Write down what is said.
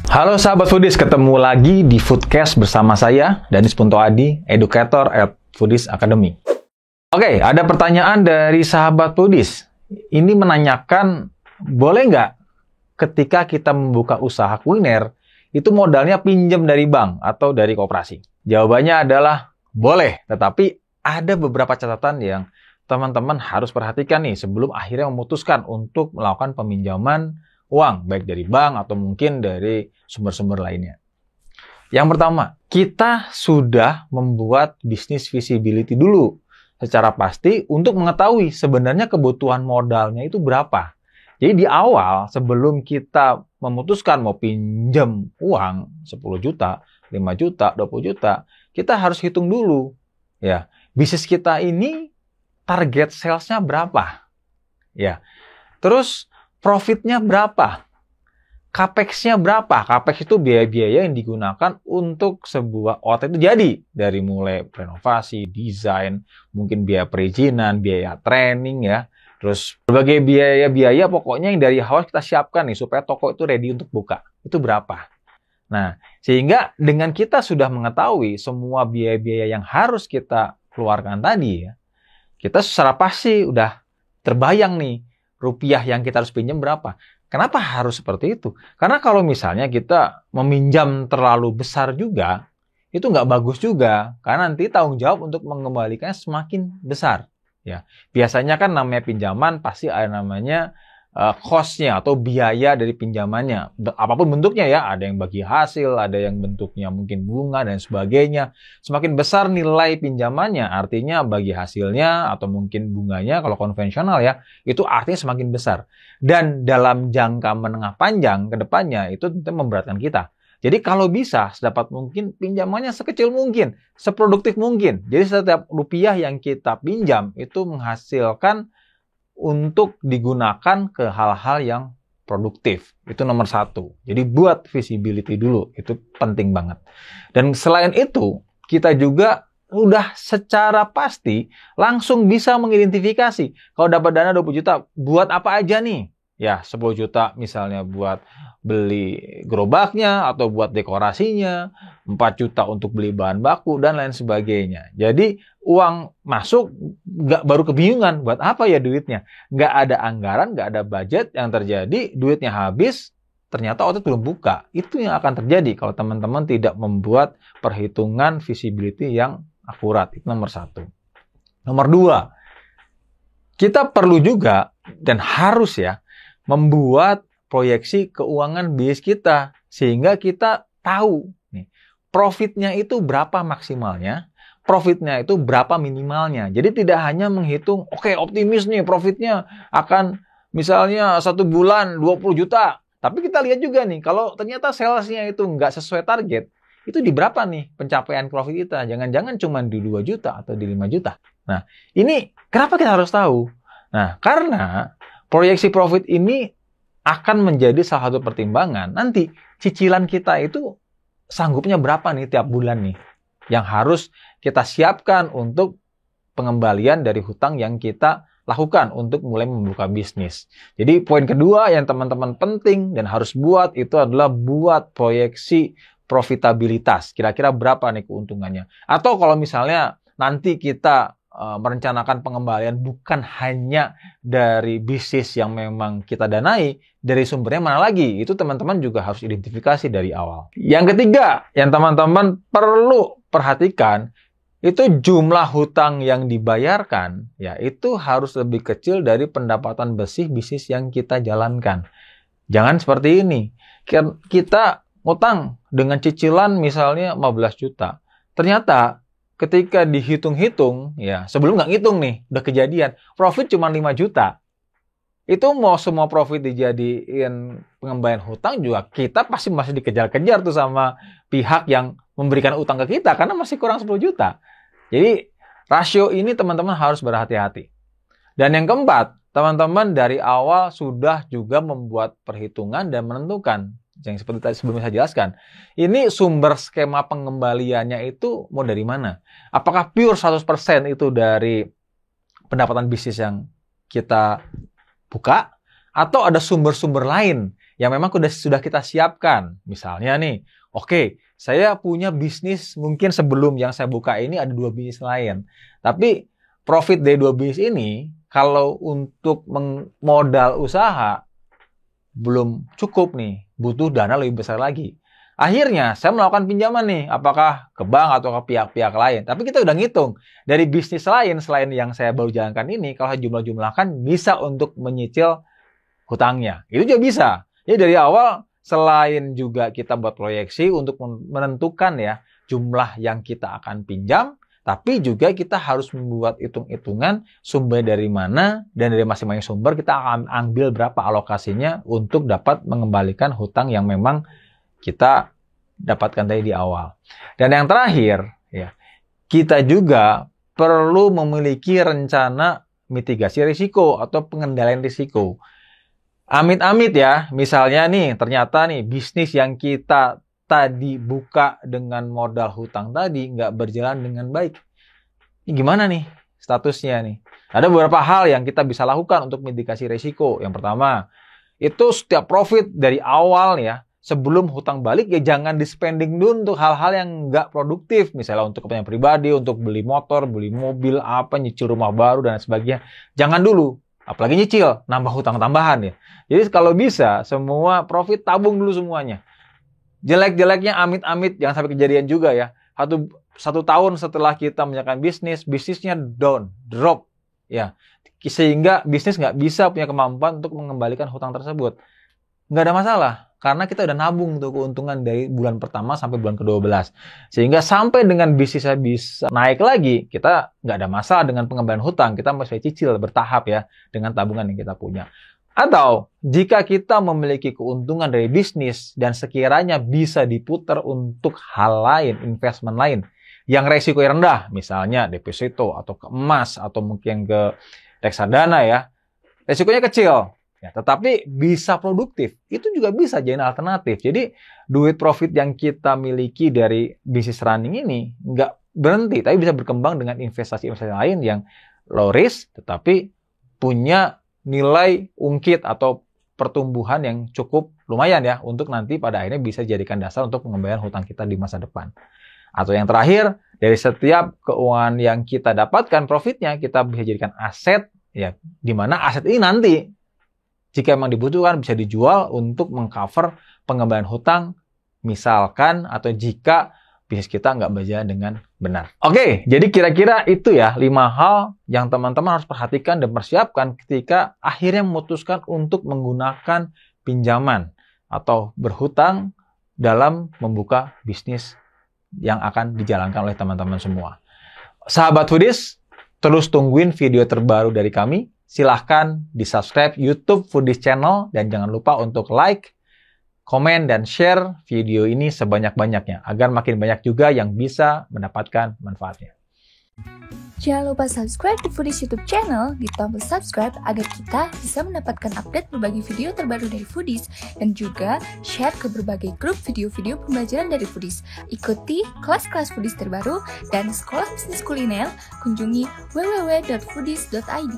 Halo sahabat Foodies, ketemu lagi di Foodcast bersama saya, Danis Punto Adi, educator at Foodies Academy. Oke, ada pertanyaan dari sahabat Foodies. Ini menanyakan, boleh nggak ketika kita membuka usaha kuliner, itu modalnya pinjam dari bank atau dari koperasi? Jawabannya adalah boleh, tetapi ada beberapa catatan yang teman-teman harus perhatikan nih sebelum akhirnya memutuskan untuk melakukan peminjaman uang, baik dari bank atau mungkin dari sumber-sumber lainnya. Yang pertama, kita sudah membuat bisnis visibility dulu secara pasti untuk mengetahui sebenarnya kebutuhan modalnya itu berapa. Jadi di awal, sebelum kita memutuskan mau pinjam uang 10 juta, 5 juta, 20 juta, kita harus hitung dulu. Ya, bisnis kita ini target sales-nya berapa? Ya. Terus profitnya berapa? Capex-nya berapa? Capex itu biaya-biaya yang digunakan untuk sebuah outlet itu jadi. Dari mulai renovasi, desain, mungkin biaya perizinan, biaya training ya. Terus berbagai biaya-biaya pokoknya yang dari awal kita siapkan nih supaya toko itu ready untuk buka. Itu berapa? Nah, sehingga dengan kita sudah mengetahui semua biaya-biaya yang harus kita keluarkan tadi ya, kita secara pasti udah terbayang nih rupiah yang kita harus pinjam berapa. Kenapa harus seperti itu? Karena kalau misalnya kita meminjam terlalu besar juga, itu nggak bagus juga. Karena nanti tanggung jawab untuk mengembalikannya semakin besar. Ya, biasanya kan namanya pinjaman pasti ada namanya cost-nya atau biaya dari pinjamannya. Apapun bentuknya ya, ada yang bagi hasil, ada yang bentuknya mungkin bunga dan sebagainya. Semakin besar nilai pinjamannya, artinya bagi hasilnya atau mungkin bunganya kalau konvensional ya, itu artinya semakin besar. Dan dalam jangka menengah panjang ke depannya itu tentu memberatkan kita. Jadi kalau bisa sedapat mungkin pinjamannya sekecil mungkin, seproduktif mungkin. Jadi setiap rupiah yang kita pinjam itu menghasilkan untuk digunakan ke hal-hal yang produktif. Itu nomor satu. Jadi buat visibility dulu. Itu penting banget. Dan selain itu, kita juga udah secara pasti langsung bisa mengidentifikasi. Kalau dapat dana 20 juta, buat apa aja nih? Ya, 10 juta misalnya buat beli gerobaknya atau buat dekorasinya, 4 juta untuk beli bahan baku, dan lain sebagainya. Jadi, uang masuk, nggak baru kebingungan, buat apa ya duitnya? Nggak ada anggaran, nggak ada budget, yang terjadi duitnya habis, ternyata outlet belum buka. Itu yang akan terjadi kalau teman-teman tidak membuat perhitungan visibility yang akurat. Itu nomor satu. Nomor dua, kita perlu juga, dan harus ya, membuat proyeksi keuangan bisnis kita. Sehingga kita tahu nih, profitnya itu berapa maksimalnya, profitnya itu berapa minimalnya. Jadi tidak hanya menghitung, oke, optimis nih profitnya akan misalnya 1 bulan 20 juta. Tapi kita lihat juga nih, kalau ternyata salesnya itu nggak sesuai target, itu di berapa nih pencapaian profit kita? Jangan-jangan cuma di 2 juta atau di 5 juta. Nah, ini kenapa kita harus tahu? Nah, karena proyeksi profit ini akan menjadi salah satu pertimbangan. Nanti cicilan kita itu sanggupnya berapa nih tiap bulan nih? Yang harus kita siapkan untuk pengembalian dari hutang yang kita lakukan untuk mulai membuka bisnis. Jadi poin kedua yang teman-teman penting dan harus buat itu adalah buat proyeksi profitabilitas. Kira-kira berapa nih keuntungannya? Atau kalau misalnya nanti kita merencanakan pengembalian bukan hanya dari bisnis yang memang kita danai, dari sumbernya mana lagi? Itu teman-teman juga harus identifikasi dari awal. Yang ketiga, yang teman-teman perlu perhatikan, itu jumlah hutang yang dibayarkan, ya itu harus lebih kecil dari pendapatan bersih bisnis yang kita jalankan. Jangan seperti ini. Kita ngutang dengan cicilan misalnya 15 juta. Ternyata ketika dihitung-hitung, ya sebelum nggak ngitung nih, udah kejadian, profit cuma 5 juta. Itu mau semua profit dijadiin pengembalian hutang juga, kita pasti masih dikejar-kejar tuh sama pihak yang memberikan utang ke kita, karena masih kurang 10 juta. Jadi, rasio ini teman-teman harus berhati-hati. Dan yang keempat, teman-teman dari awal sudah juga membuat perhitungan dan menentukan yang seperti tadi sebelumnya saya jelaskan, ini sumber skema pengembaliannya itu mau dari mana? Apakah pure 100% itu dari pendapatan bisnis yang kita buka, atau ada sumber-sumber lain yang memang sudah kita siapkan. Misalnya nih, oke, saya punya bisnis mungkin sebelum yang saya buka ini ada 2 bisnis lain. Tapi profit dari 2 bisnis ini, kalau untuk modal usaha, belum cukup nih, butuh dana lebih besar lagi. Akhirnya saya melakukan pinjaman nih, apakah ke bank atau ke pihak-pihak lain. Tapi kita udah ngitung, dari bisnis lain selain yang saya baru jalankan ini, kalau jumlah-jumlahkan bisa untuk menyicil hutangnya. Itu juga bisa. Jadi dari awal, selain juga kita buat proyeksi untuk menentukan ya jumlah yang kita akan pinjam, tapi juga kita harus membuat hitung-hitungan sumber dari mana, dan dari masing-masing sumber kita akan ambil berapa alokasinya untuk dapat mengembalikan hutang yang memang kita dapatkan tadi di awal. Dan yang terakhir, ya, kita juga perlu memiliki rencana mitigasi risiko atau pengendalian risiko. Amit-amit ya, misalnya nih, ternyata nih bisnis yang kita tadi buka dengan modal hutang tadi nggak berjalan dengan baik. Ini gimana nih statusnya nih? Ada beberapa hal yang kita bisa lakukan untuk mitigasi risiko. Yang pertama, itu setiap profit dari awal ya, sebelum hutang balik ya jangan di-spending dulu untuk hal-hal yang nggak produktif. Misalnya untuk kepentingan pribadi, untuk beli motor, beli mobil, nyicil rumah baru, dan sebagainya. Jangan dulu. Apalagi nyicil, nambah hutang tambahan ya. Jadi kalau bisa, semua profit tabung dulu semuanya. Jelek-jeleknya amit-amit, jangan sampai kejadian juga ya. Satu tahun setelah kita menjalankan bisnisnya down, drop. Ya, sehingga bisnis nggak bisa punya kemampuan untuk mengembalikan hutang tersebut. Nggak ada masalah. Karena kita udah nabung tuh keuntungan dari bulan pertama sampai bulan ke-12. Sehingga sampai dengan bisnisnya bisa naik lagi, kita nggak ada masalah dengan pengembalian hutang. Kita masih cicil bertahap ya, dengan tabungan yang kita punya. Atau, jika kita memiliki keuntungan dari bisnis dan sekiranya bisa diputar untuk hal lain, investment lain, yang resiko rendah, misalnya deposito, atau ke emas, atau mungkin ke reksadana ya, resikonya kecil. Ya, tetapi bisa produktif, itu juga bisa jadi alternatif. Jadi duit profit yang kita miliki dari bisnis running ini nggak berhenti, tapi bisa berkembang dengan investasi-investasi lain yang low risk, tetapi punya nilai ungkit atau pertumbuhan yang cukup lumayan ya, untuk nanti pada akhirnya bisa dijadikan dasar untuk pengembalian hutang kita di masa depan. Atau yang terakhir, dari setiap keuangan yang kita dapatkan profitnya, kita bisa jadikan aset, ya, di mana aset ini nanti jika memang dibutuhkan bisa dijual untuk mengcover pengembalian hutang, misalkan atau jika bisnis kita nggak berjalan dengan benar. Oke, jadi kira-kira itu ya 5 hal yang teman-teman harus perhatikan dan persiapkan ketika akhirnya memutuskan untuk menggunakan pinjaman atau berhutang dalam membuka bisnis yang akan dijalankan oleh teman-teman semua. Sahabat Foodies, terus tungguin video terbaru dari kami. Silahkan di-subscribe YouTube Foodies Channel dan jangan lupa untuk like, komen, dan share video ini sebanyak-banyaknya agar makin banyak juga yang bisa mendapatkan manfaatnya. Jangan lupa subscribe di Foodies YouTube Channel di tombol subscribe agar kita bisa mendapatkan update berbagai video terbaru dari Foodies dan juga share ke berbagai grup video-video pembelajaran dari Foodies. Ikuti kelas-kelas Foodies terbaru dan sekolah bisnis kuliner, kunjungi www.foodies.id.